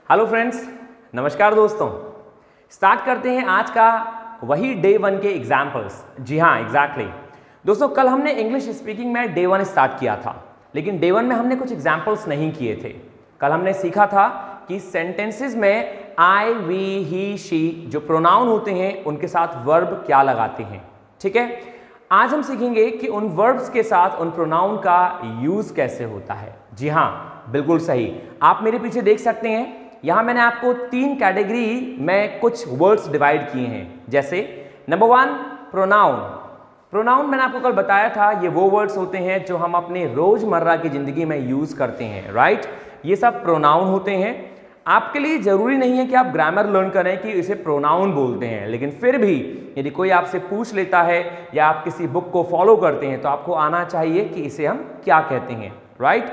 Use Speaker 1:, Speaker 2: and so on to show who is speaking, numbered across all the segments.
Speaker 1: Hello friends, नमस्कार दोस्तों। Start करते हैं आज का वही डे 1 के एग्जाम्पल्स। जी हाँ, एग्जैक्टली दोस्तों, कल हमने इंग्लिश स्पीकिंग में डे 1 स्टार्ट किया था, लेकिन डे 1 में हमने कुछ एग्जाम्पल्स नहीं किए थे। कल हमने सीखा था कि सेंटेंसेस में आई, वी, ही, शी जो प्रोनाउन होते हैं उनके साथ वर्ब क्या लगाते हैं। ठीक है, आज हम सीखेंगे कि उन वर्ब्स के साथ उन प्रोनाउन का यूज कैसे होता है। जी हाँ, बिल्कुल सही, आप मेरे पीछे देख सकते हैं, यहां मैंने आपको 3 कैटेगरी में कुछ वर्ड्स डिवाइड किए हैं। जैसे नंबर 1 प्रोनाउन। प्रोनाउन मैंने आपको कल बताया था, ये वो वर्ड्स होते हैं जो हम अपने रोजमर्रा की जिंदगी में यूज करते हैं, राइट। ये सब प्रोनाउन होते हैं। आपके लिए जरूरी नहीं है कि आप ग्रामर लर्न करें कि इसे प्रोनाउन बोलते हैं, लेकिन फिर भी यदि कोई आपसे पूछ लेता है या आप किसी बुक को फॉलो करते हैं तो आपको आना चाहिए कि इसे हम क्या कहते हैं, राइट।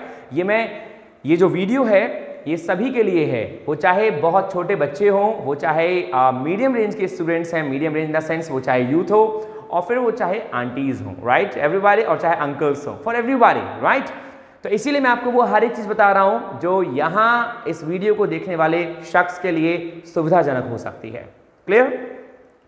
Speaker 1: ये जो वीडियो है ये सभी के लिए है, वो चाहे बहुत छोटे बच्चे हों, वो चाहे मीडियम रेंज के स्टूडेंट्स हैं, medium range in the sense वो चाहे यूथ हो और फिर वो चाहे आंटीज हों, राइट, एवरीबॉडी, और चाहे अंकल्स हों, फॉर एवरीबॉडी, राइट। तो इसीलिए मैं आपको वो हर एक चीज़ बता रहा हूं जो यहाँ इस वीडियो को देखने वाले शख्स के लिए सुविधाजनक हो सकती है। क्लियर?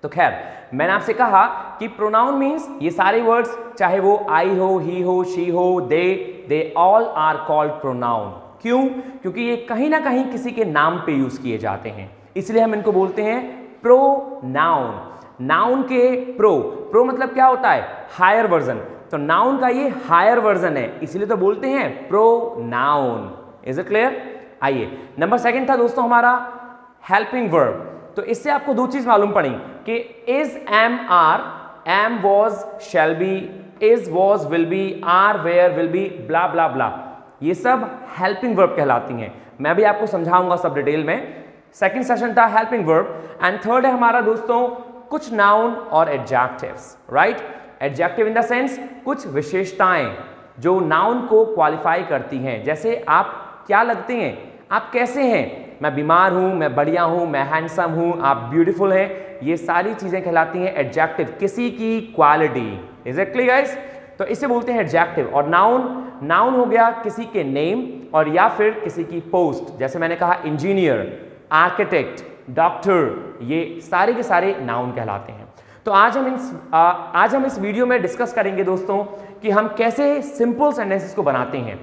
Speaker 1: तो खैर, मैंने आपसे कहा कि प्रोनाउन मीन्स ये सारे वर्ड्स, चाहे वो आई हो, ही हो, शी हो, they all are called pronoun. क्यों? क्योंकि ये कहीं ना कहीं किसी के नाम पे यूज किए जाते हैं, इसलिए हम इनको बोलते हैं प्रोनाउन। नाउन के प्रो मतलब क्या होता है? Higher version. तो नाउन का ये हायर वर्जन है, इसलिए तो बोलते हैं प्रोनाउन। Is it clear? आइए, नंबर 2 था दोस्तों हमारा हेल्पिंग वर्ब। तो इससे आपको 2 चीज मालूम पड़ी कि is, am, are, am, was, shall be, is, was, will be, are, were, will be, blah blah blah, ये सब हेल्पिंग वर्ब कहलाती हैं। मैं भी आपको समझाऊंगा सब डिटेल में। सेकंड सेशन था हेल्पिंग वर्ब। एंड थर्ड है हमारा दोस्तों कुछ नाउन और adjectives, right. Adjective in the sense कुछ विशेषताएं जो नाउन को क्वालिफाई करती हैं। जैसे आप क्या लगते हैं, आप कैसे हैं, मैं बीमार हूं, मैं बढ़िया हूं, मैं हैंडसम हूं, आप ब्यूटीफुल हैं, ये सारी चीजें कहलाती हैं एडजेक्टिव, किसी की क्वालिटी। एग्जैक्टली गाइस, तो इसे बोलते हैं एडजेक्टिव। और नाउन हो गया किसी के नेम और या फिर किसी की पोस्ट, जैसे मैंने कहा इंजीनियर, आर्किटेक्ट, डॉक्टर, ये सारे के सारे नाउन कहलाते हैं। तो आज हम इस वीडियो में डिस्कस करेंगे दोस्तों कि हम कैसे सिंपल सेंटेंसेस को बनाते हैं।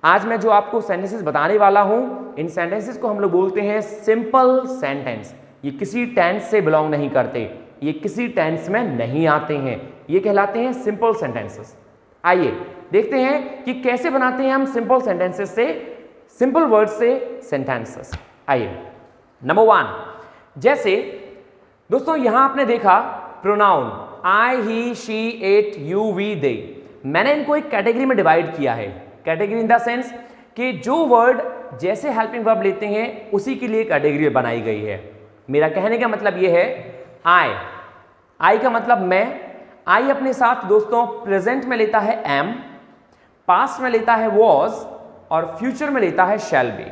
Speaker 1: आज मैं जो आपको सेंटेंसेस बताने वाला हूं, इन सेंटेंसेस को हम लोग बोलते हैं सिंपल सेंटेंस। ये किसी टेंस से बिलोंग नहीं करते, ये किसी टेंस में नहीं आते हैं, ये कहलाते हैं सिंपल सेंटेंसेस। आइए देखते हैं कि कैसे बनाते हैं हम सिंपल सेंटेंसेस से, सिंपल वर्ड से सेंटेंसेस। आइए, नंबर 1, जैसे दोस्तों यहां आपने देखा pronoun I, he, she, it, you, we, they, मैंने इनको एक कैटेगरी में डिवाइड किया है। कैटेगरी इन द सेंस कि जो वर्ड जैसे हेल्पिंग वर्ब लेते हैं उसी के लिए कैटेगरी बनाई गई है। मेरा कहने का मतलब यह है आई का मतलब मैं। आई अपने साथ दोस्तों प्रेजेंट में लेता है एम, पास्ट में लेता है वॉज और फ्यूचर में लेता है शैल बी।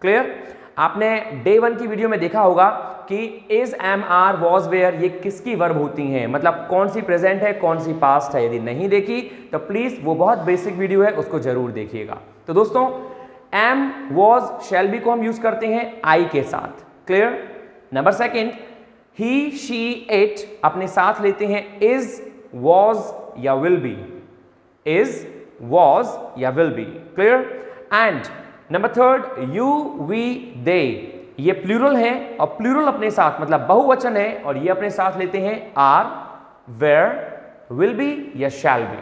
Speaker 1: क्लियर? आपने डे 1 की वीडियो में देखा होगा कि is, am, are, was, were ये किसकी वर्ब होती हैं, मतलब कौन सी प्रेजेंट है, कौन सी पास्ट है। यदि नहीं देखी तो प्लीज वो बहुत बेसिक वीडियो है, उसको जरूर देखिएगा। तो दोस्तों एम, वॉज, शैल बी को हम यूज करते हैं आई के साथ। Clear? Number 2 he, she, it अपने साथ लेते हैं इज, वॉज या विल बी, इज, वॉज या will be. Clear? And number 3 you, we, they, ये प्लूरल है और प्लूरल अपने साथ मतलब बहुवचन है और ये अपने साथ लेते हैं आर, वेयर, विल बी या शैल बी।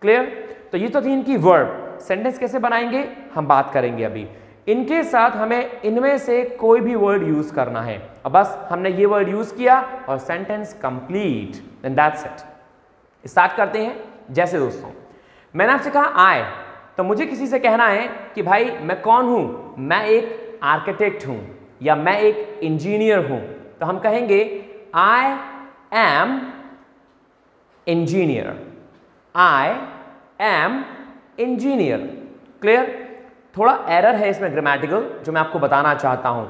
Speaker 1: क्लियर? तो ये तो थी इनकी वर्ब। सेंटेंस कैसे बनाएंगे हम बात करेंगे अभी। इनके साथ हमें इनमें से कोई भी वर्ड यूज करना है, अब बस हमने ये वर्ड यूज किया और sentence complete, and that's it. Start करते हैं। जैसे दोस्तों मैंने आपसे कहा आए, तो मुझे किसी से कहना है कि भाई मैं कौन हूं, मैं एक आर्किटेक्ट हूं या मैं एक इंजीनियर हूं, तो हम कहेंगे I am engineer, I am engineer. Clear? थोड़ा एरर है इसमें ग्रामेटिकल जो मैं आपको बताना चाहता हूं।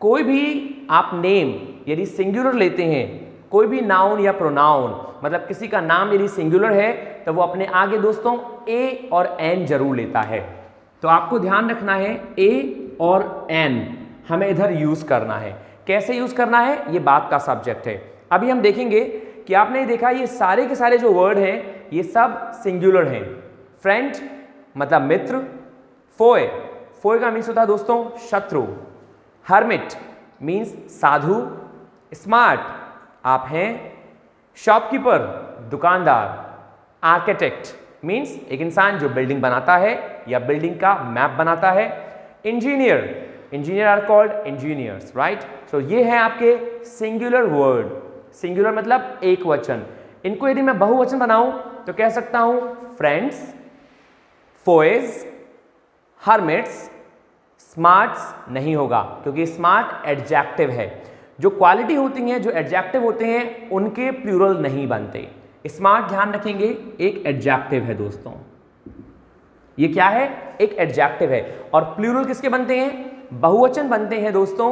Speaker 1: कोई भी आप नेम यदि सिंगुलर लेते हैं, कोई भी नाउन या प्रोनाउन, मतलब किसी का नाम यदि सिंगुलर है तो वो अपने आगे दोस्तों ए और एन जरूर लेता है। तो आपको ध्यान रखना है ए और एन हमें इधर यूज करना है। कैसे यूज करना है ये बात का सब्जेक्ट है। अभी हम देखेंगे कि आपने देखा ये सारे के सारे जो वर्ड हैं ये सब सिंगुलर हैं। फ्रेंड मतलब मित्र, फोए, फोए का मीन्स होता है दोस्तों शत्रु, हर्मिट मीन्स साधु, स्मार्ट आप हैं, शॉपकीपर दुकानदार, आर्किटेक्ट मीन्स एक इंसान जो बिल्डिंग बनाता है या बिल्डिंग का मैप बनाता है, engineer, engineer are called engineers, right. So ये है आपके सिंगुलर वर्ड। सिंगुलर मतलब एक वचन। इनको यदि मैं बहुवचन बनाऊं तो कह सकता हूं फ्रेंड्स, फोएज, हर्मिट्स। स्मार्ट्स नहीं होगा क्योंकि स्मार्ट एडजेक्टिव है। जो क्वालिटी होती हैं, जो एडजेक्टिव होते हैं उनके प्लूरल नहीं बनते। स्मार्ट ध्यान रखेंगे एक एडजेक्टिव है दोस्तों, ये क्या है एक एडजेक्टिव है। और प्लूरल किसके बनते हैं, बहुवचन बनते हैं दोस्तों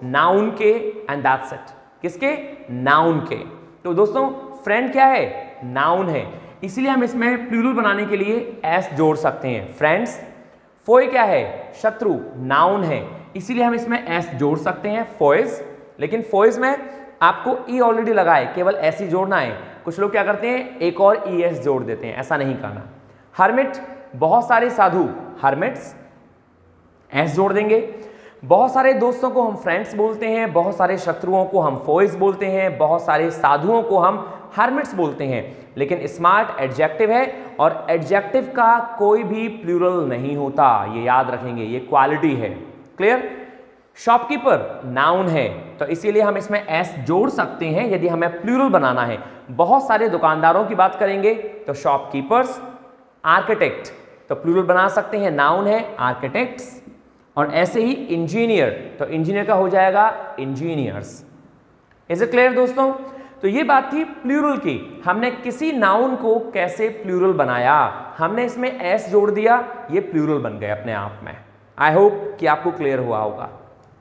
Speaker 1: नाउन के, एंड दैट्स इट। किसके, नाउन के। तो दोस्तों फ्रेंड क्या है, नाउन है, इसीलिए हम इसमें प्लूरल बनाने के लिए एस जोड़ सकते हैं, फ्रेंड्स। फोए क्या है, शत्रु, नाउन है, इसीलिए हम इसमें एस जोड़ सकते हैं, फोएज। लेकिन फोएज में आपको ई ऑलरेडी लगा है, केवल एस ही जोड़ना है। कुछ लोग क्या करते हैं एक और ई एस जोड़ देते हैं, ऐसा नहीं करना। हर्मिट बहुत सारे साधु, हर्मिट्स, एस जोड़ देंगे। बहुत सारे दोस्तों को हम फ्रेंड्स बोलते हैं, बहुत सारे शत्रुओं को हम फोइज बोलते हैं, बहुत सारे साधुओं को हम हर्मिट्स बोलते हैं। लेकिन स्मार्ट एडजेक्टिव है और एडजेक्टिव का कोई भी प्लूरल नहीं होता, ये याद रखेंगे, ये क्वालिटी है। क्लियर। शॉपकीपर नाउन है तो इसीलिए हम इसमें एस जोड़ सकते हैं यदि हमें प्लूरल बनाना है। बहुत सारे दुकानदारों की बात करेंगे तो शॉपकीपर्स। आर्किटेक्ट तो प्लूरल बना सकते हैं, नाउन है आर्किटेक्ट्स। और ऐसे ही इंजीनियर तो इंजीनियर का हो जाएगा इंजीनियर्स। इज इट क्लियर दोस्तों। तो ये बात थी प्लूरल की, हमने किसी नाउन को कैसे प्लूरल बनाया, हमने इसमें एस जोड़ दिया, ये प्लूरल बन गए अपने आप में। आई होप कि आपको क्लियर हुआ होगा।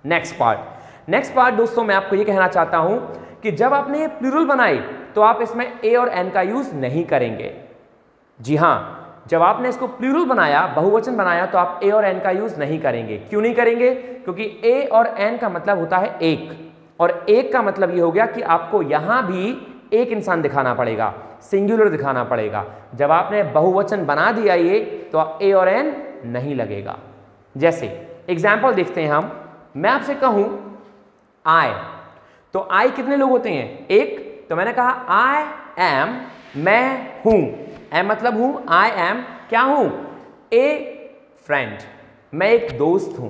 Speaker 1: नेक्स्ट पार्ट दोस्तों मैं आपको ये कहना चाहता हूं कि जब आपने ये प्लूरल बनाई तो आप इसमें ए और एन का यूज नहीं करेंगे। जी हां, जब आपने इसको प्लूरल बनाया, बहुवचन बनाया, तो आप ए और एन का यूज नहीं करेंगे। क्यों नहीं करेंगे, क्योंकि ए और एन का मतलब होता है एक, और एक का मतलब ये हो गया कि आपको यहां भी एक इंसान दिखाना पड़ेगा, सिंगुलर दिखाना पड़ेगा। जब आपने बहुवचन बना दिया ये तो ए और एन नहीं लगेगा। जैसे एग्जाम्पल देखते हैं हम, मैं आपसे कहूं आई, तो आई कितने लोग होते हैं, एक। तो मैंने कहा आई एम, मैं हूं, एम मतलब हूं, आई एम क्या हूं, ए फ्रेंड, मैं एक दोस्त हूं,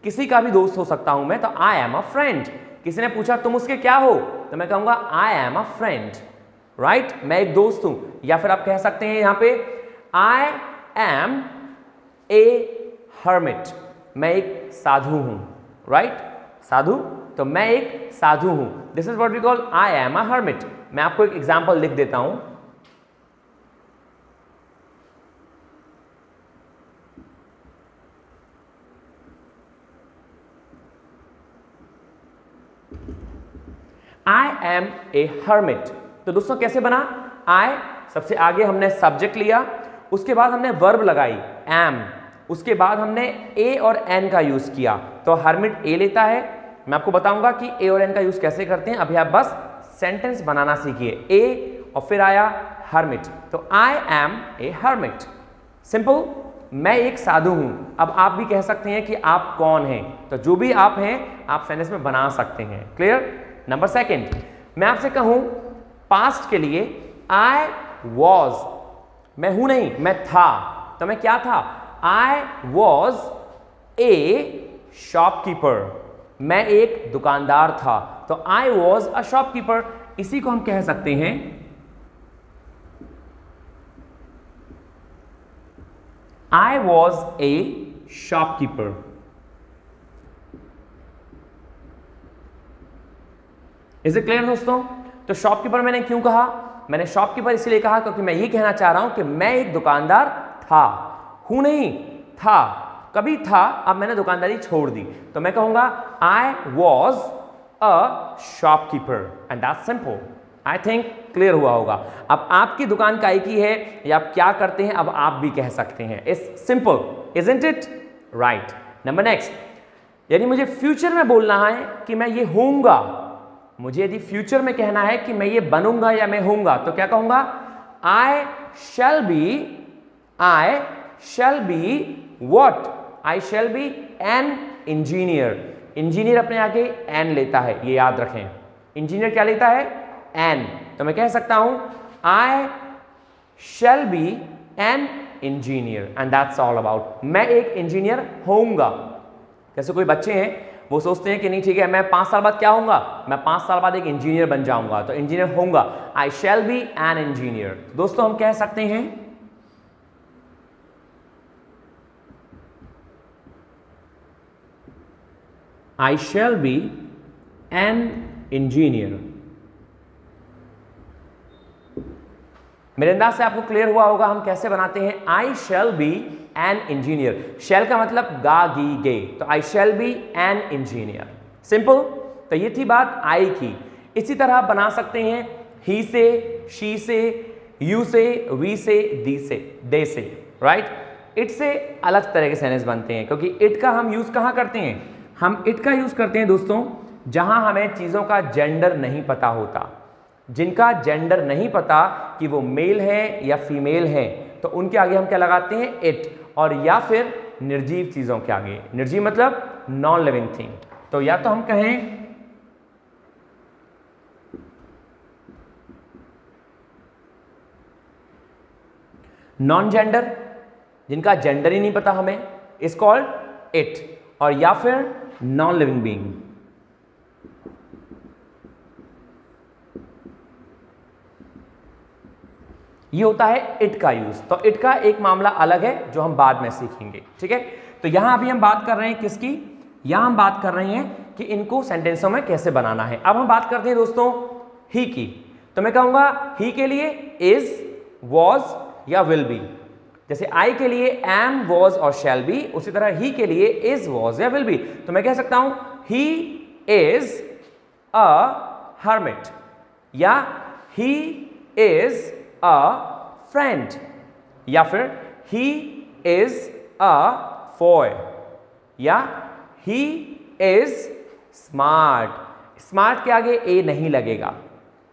Speaker 1: किसी का भी दोस्त हो सकता हूं मैं, तो आई एम अ फ्रेंड। किसी ने पूछा तुम उसके क्या हो, तो मैं कहूंगा आई एम अ फ्रेंड, राइट, मैं एक दोस्त हूं। या फिर आप कह सकते हैं यहां पे आई एम ए हर्मिट, मैं एक साधु हूं, राइट, साधु, तो मैं एक साधु हूं। This is what we call I am a hermit. मैं आपको एक एग्जांपल लिख देता हूं। I am a hermit. तो दोस्तों कैसे बना, आई सबसे आगे हमने सब्जेक्ट लिया, उसके बाद हमने वर्ब लगाई एम, उसके बाद हमने ए और एन का यूज किया, तो हर्मिट ए लेता है। मैं आपको बताऊंगा कि ए और एन का यूज कैसे करते हैं, अभी आप बस सेंटेंस बनाना सीखिए। ए और फिर आया हर्मिट, तो I am a hermit, simple, मैं एक साधु हूं। अब आप भी कह सकते हैं कि आप कौन हैं, तो जो भी आप हैं आप सेंटेंस में बना सकते हैं। क्लियर। नंबर सेकंड, मैं आपसे कहूं पास्ट के लिए आई वॉज, मैं हूं नहीं, मैं था, तो मैं क्या था, आई वॉज ए शॉपकीपर, मैं एक दुकानदार था, तो आई वॉज अ शॉपकीपर। इसी को हम कह सकते हैं I was a shopkeeper. Is it clear दोस्तों। तो शॉपकीपर मैंने क्यों कहा, मैंने शॉपकीपर इसलिए कहा क्योंकि मैं ये कहना चाह रहा हूं कि मैं एक दुकानदार था, हूं नहीं, था, कभी था, अब मैंने दुकानदारी छोड़ दी, तो मैं कहूंगा I was a shopkeeper, and that's simple. I think clear हुआ होगा। अब आपकी दुकान काय की है या आप क्या करते हैं, अब आप भी कह सकते हैं। It's simple, isn't it, right. Number next, यानी मुझे फ्यूचर में बोलना है कि मैं ये होऊंगा। मुझे यदि फ्यूचर में कहना है कि मैं ये बनूंगा या मैं होऊंगा, तो क्या कहूंगा? I shall be what? I shall be an engineer. Engineer अपने आगे एन लेता है, ये याद रखें। इंजीनियर क्या लेता है? एन। तो मैं कह सकता हूं I shall be an engineer and that's all about. मैं एक इंजीनियर होऊंगा। जैसे कोई बच्चे हैं वो सोचते हैं कि नहीं ठीक है, मैं 5 साल बाद क्या होऊंगा? मैं 5 साल बाद एक इंजीनियर बन जाऊंगा, तो इंजीनियर होऊंगा। आई शैल बी एन इंजीनियर। दोस्तों हम कह सकते हैं I shall be an engineer. मेरे अंदाज से आपको क्लियर हुआ होगा हम कैसे बनाते हैं I shall be an engineer. Shall का मतलब गा गी गे, तो I shall be an engineer. Simple. तो ये थी बात आई की। इसी तरह आप बना सकते हैं ही से, शी से, यू से, वी से, दी से, दे से, राइट। इट से अलग तरह के सेंटेंस बनते हैं, क्योंकि इट का हम यूज कहाँ करते हैं? हम इट का यूज करते हैं दोस्तों जहां हमें चीजों का जेंडर नहीं पता होता। जिनका जेंडर नहीं पता कि वो मेल है या फीमेल है, तो उनके आगे हम क्या लगाते हैं? इट। और या फिर निर्जीव चीजों के आगे। निर्जीव मतलब नॉन लिविंग थिंग। तो या तो हम कहें नॉन जेंडर, जिनका जेंडर ही नहीं पता हमें, इज कॉल्ड इट। और या फिर नॉन लिविंग बीइंग। ये होता है इट का यूज। तो इट का एक मामला अलग है जो हम बाद में सीखेंगे, ठीक है। तो यहां अभी हम बात कर रहे हैं किसकी? यहां हम बात कर रहे हैं कि इनको सेंटेंसों में कैसे बनाना है। अब हम बात करते हैं दोस्तों ही की। तो मैं कहूंगा ही के लिए इज, वॉज या विल बी। जैसे आई के लिए एम, वॉज और शैल बी, उसी तरह ही के लिए इज, वॉज या विल बी। तो मैं कह सकता हूं ही इज अ हर्मिट, या ही इज अ फ्रेंड, या फिर ही इज अ बॉय, या ही इज स्मार्ट। स्मार्ट के आगे ए नहीं लगेगा।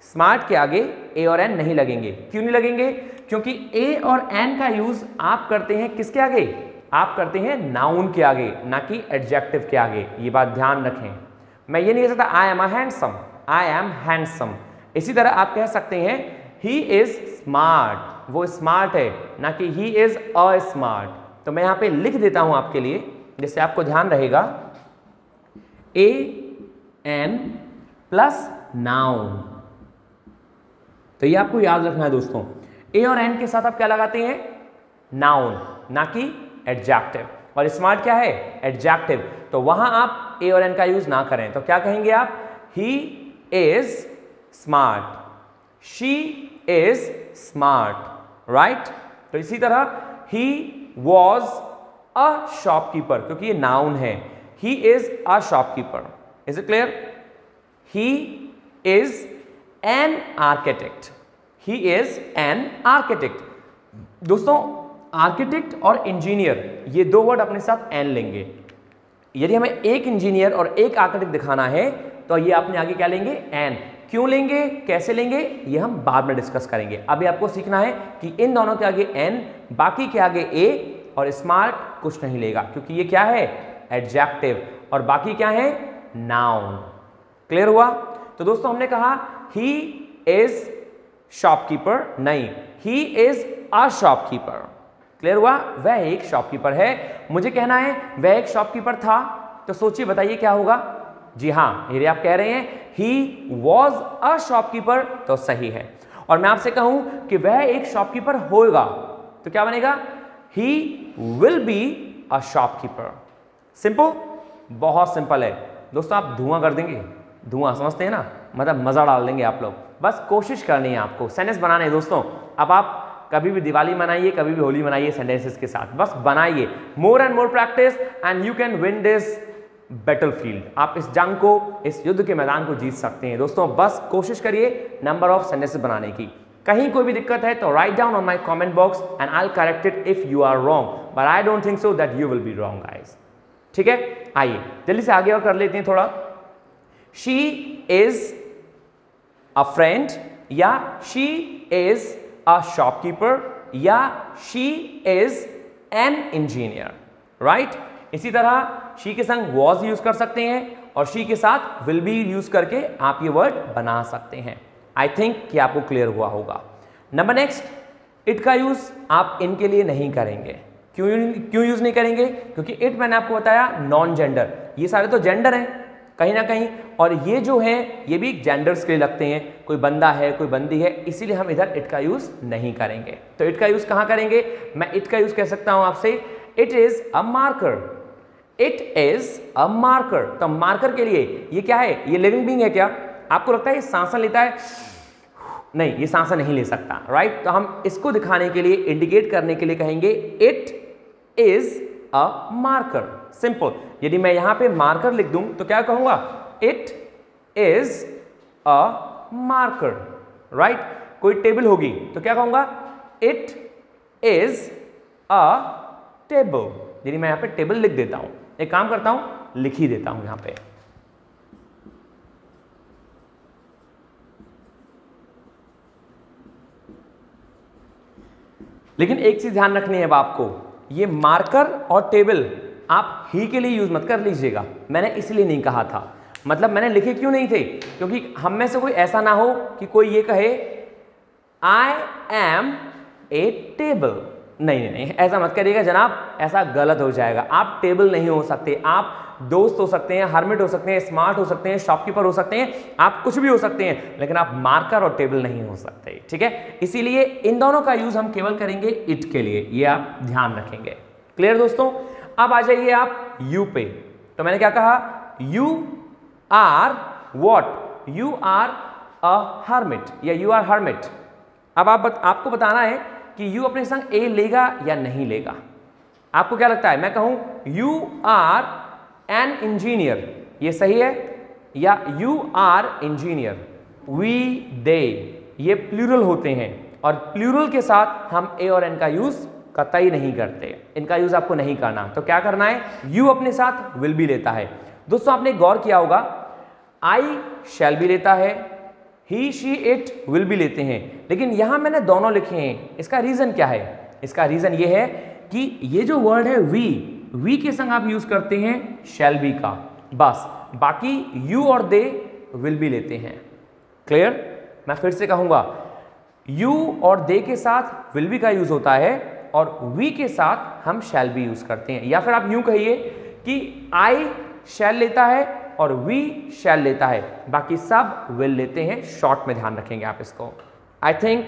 Speaker 1: स्मार्ट के आगे ए और एन नहीं लगेंगे। क्यों नहीं लगेंगे? क्योंकि ए और एन का यूज आप करते हैं किसके आगे? आप करते हैं नाउन के आगे, ना कि एडजेक्टिव के आगे। ये बात ध्यान रखें। मैं ये नहीं कह सकता आई am a handsome, I am handsome. इसी तरह आप कह सकते हैं ही इज स्मार्ट, वो स्मार्ट है, ना कि ही इज अ स्मार्ट। तो मैं यहां पे लिख देता हूं आपके लिए, जिससे आपको ध्यान रहेगा। A N plus noun. तो ये आपको याद रखना है दोस्तों। ए और एन के साथ आप क्या लगाते हैं? नाउन, ना कि एडजेक्टिव। और स्मार्ट क्या है? एडजेक्टिव। तो वहां आप ए और एन का यूज ना करें। तो क्या कहेंगे आप? He is smart, she is smart, right. तो इसी तरह ही वॉज अ शॉपकीपर, क्योंकि ये नाउन है। He is a shopkeeper. Is it clear? He is an architect, he is an architect. दोस्तों आर्किटेक्ट और इंजीनियर ये दो वर्ड अपने साथ एन लेंगे। यदि हमें एक इंजीनियर और एक आर्किटेक्ट दिखाना है तो ये अपने आगे क्या लेंगे? एन। क्यों लेंगे, कैसे लेंगे, ये हम बाद में डिस्कस करेंगे। अभी आपको सीखना है कि इन दोनों के आगे एन, बाकी के आगे ए, और स्मार्ट कुछ नहीं लेगा, क्योंकि ये क्या है? एडजेक्टिव। और बाकी क्या है? नाउन। क्लियर हुआ? तो दोस्तों हमने कहा ही इज शॉपकीपर, नहीं, he is a shopkeeper. Clear हुआ? वह एक शॉपकीपर है। मुझे कहना है वह एक शॉपकीपर था, तो सोचिए बताइए क्या होगा? जी हाँ, यदि आप कह रहे हैं ही वॉज अ शॉपकीपर तो सही है। और मैं आपसे कहूं कि वह एक शॉपकीपर होगा तो क्या बनेगा? He will be a shopkeeper. Simple, बहुत सिंपल है दोस्तों। आप धुआं कर देंगे, धुआं समझते हैं ना, मतलब मजा डाल देंगे आप लोग। बस कोशिश करनी है आपको, सेंटेंस बनाने हैं दोस्तों। अब आप कभी भी दिवाली मनाइए, कभी भी होली मनाइए सेंटेंसेस के साथ, बस बनाइए। More and more practice and you can win this battlefield. आप इस जंग को, इस युद्ध के मैदान को जीत सकते हैं दोस्तों। बस कोशिश करिए नंबर ऑफ सेंटेंसेस बनाने की। कहीं कोई भी दिक्कत है तो write down on my comment box and I will correct it if you are wrong, but I don't think so that you will be wrong guys. ठीक है, आइए जल्दी से आगे और कर लेते हैं थोड़ा। शी इज अ फ्रेंड, या शी इज अ शॉपकीपर, या she is an engineer, right. इसी तरह शी के संग वॉज यूज कर सकते हैं और शी के साथ विल बी यूज करके आप ये वर्ड बना सकते हैं। आई थिंक कि आपको क्लियर हुआ होगा। नंबर नेक्स्ट, इट का यूज आप इनके लिए नहीं करेंगे। क्यों यूज नहीं करेंगे? क्योंकि इट मैंने आपको बताया नॉन जेंडर, ये सारे तो जेंडर हैं कहीं ना कहीं, और ये जो है ये भी जेंडर्स के लिए लगते हैं, कोई बंदा है कोई बंदी है, इसीलिए हम इधर इट का यूज नहीं करेंगे। तो इट का यूज कहां करेंगे? मैं इट का यूज कह सकता हूं आपसे, it is a marker, it is a marker. तो मार्कर के लिए ये क्या है? ये लिविंग बीइंग है क्या? आपको लगता है ये सांसा लेता है? नहीं, ये सांसा नहीं ले सकता, राइट। तो हम इसको दिखाने के लिए, इंडिकेट करने के लिए कहेंगे it is a marker, simple. यदि मैं यहां पे मार्कर लिख दूं तो क्या कहूंगा? It is a marker, right. कोई टेबल होगी तो क्या कहूंगा? It is a table. यदि मैं यहां पे टेबल लिख देता हूं, एक काम करता हूं, लिख ही देता हूं यहां पे। लेकिन एक चीज ध्यान रखनी है अब आपको, ये मार्कर और टेबल आप ही के लिए यूज मत कर लीजिएगा, मैंने इसलिए नहीं कहा था। मतलब मैंने लिखे क्यों नहीं थे? क्योंकि हम में से कोई ऐसा ना हो कि कोई ये कहे आई एम ए टेबल। नहीं, ऐसा मत करिएगा जनाब, ऐसा गलत हो जाएगा। आप टेबल नहीं हो सकते, आप दोस्त हो सकते हैं, हर्मिट हो सकते हैं, स्मार्ट हो सकते हैं, शॉपकीपर हो सकते हैं, आप कुछ भी हो सकते हैं, लेकिन आप मार्कर और टेबल नहीं हो सकते, ठीक है। इसीलिए इन दोनों का यूज हम केवल करेंगे इट के लिए, ये आप ध्यान रखेंगे। क्लियर दोस्तों? अब आ जाइए आप यू पे। तो मैंने क्या कहा? You are what? You are a hermit, या यू आर हर्मिट। अब आपको बताना है कि यू अपने संग ए लेगा या नहीं लेगा। आपको क्या लगता है? मैं कहूं यू आर एन इंजीनियर, ये सही है? या you are engineer, we they, ये प्लूरल होते हैं और प्लूरल के साथ हम ए और एन का यूज कतई नहीं करते, इनका यूज आपको नहीं करना। तो क्या करना है? यू अपने साथ विल भी लेता है। दोस्तों आपने गौर किया होगा, आई शैल भी लेता है, ही शी इट विल भी लेते हैं, लेकिन यहां मैंने दोनों लिखे हैं। इसका रीजन क्या है? इसका रीजन ये है कि ये जो वर्ड है वी के संग आप यूज करते हैं शैल बी का, बस। बाकी यू और दे विल भी लेते हैं। क्लियर? मैं फिर से कहूंगा, यू और दे के साथ विल बी का यूज होता है और वी के साथ हम शैल बी यूज करते हैं। या फिर आप यूं कहिए कि आई शैल लेता है और वी शैल लेता है, बाकी सब विल लेते हैं। शॉर्ट में ध्यान रखेंगे आप इसको। I think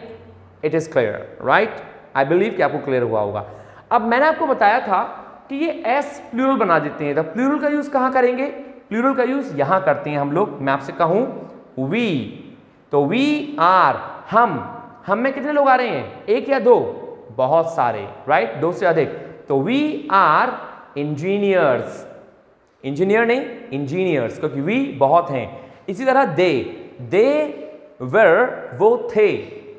Speaker 1: it is clear, right? I believe कि आपको क्लियर हुआ होगा। अब मैंने आपको बताया था कि ये एस प्लूरल बना देते हैं, तो प्लूरल का यूज कहां करेंगे? प्लूरल का यूज यहां करते हैं हम लोग। मैं आपसे कहूं वी, तो वी आर, हम में कितने लोग आ रहे हैं? एक या दो? बहुत सारे, राइट? दो से अधिक। तो वी आर इंजीनियर्स, इंजीनियर नहीं इंजीनियर्स, क्योंकि वी बहुत हैं। इसी तरह दे वर, वो थे,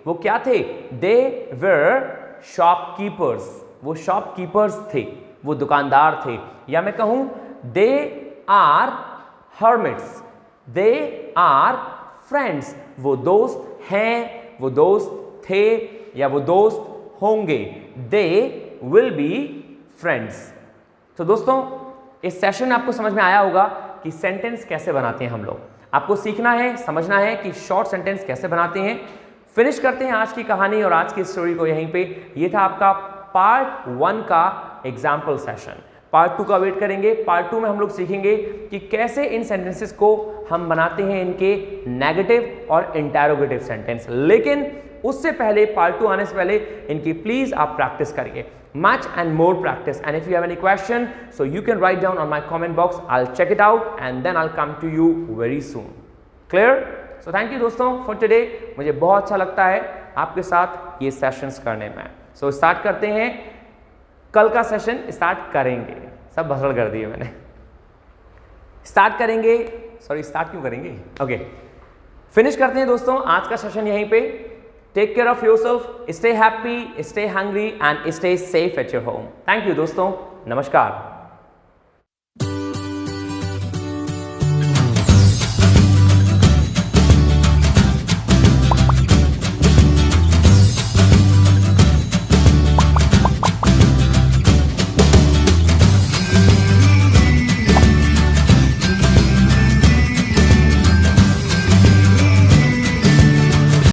Speaker 1: वो क्या थे? दे वर शॉपकीपर्स, वो शॉपकीपर्स थे, वो दुकानदार थे। या मैं कहूं they are hermits, they are friends, वो दोस्त हैं, वो दोस्त थे, या वो दोस्त होंगे। They will be friends. तो दोस्तों इस सेशन में आपको समझ में आया होगा कि सेंटेंस कैसे बनाते हैं हम लोग। आपको सीखना है, समझना है कि शॉर्ट सेंटेंस कैसे बनाते हैं। फिनिश करते हैं आज की कहानी और आज की स्टोरी को यहीं पे। ये था आपका पार्ट 1 का एग्जाम्पल सेशन। पार्ट 2 का वेट करेंगे। पार्ट 2 में हम लोग सीखेंगे कि कैसे इन सेंटेंसेस को हम बनाते हैं, इनके नेगेटिव और इंटरोगेटिव सेंटेंस। लेकिन उससे पहले, पार्ट 2 आने से पहले, इनकी प्लीज आप प्रैक्टिस करिए, much and more practice. And if you have any question, so you can write down on my comment box. I'll check it out and then I'll come to you very soon. Clear? So thank you दोस्तों for today. मुझे बहुत अच्छा लगता है आपके साथ ये sessions करने में। So स्टार्ट करते हैं, कल का सेशन स्टार्ट करेंगे। सब भसड़ कर दिए मैंने। स्टार्ट करेंगे, सॉरी स्टार्ट क्यों करेंगे? ओके, फिनिश करते हैं दोस्तों आज का सेशन यहीं पे। Take care of yourself, stay happy, stay hungry and stay safe at your home. Thank you दोस्तों, नमस्कार।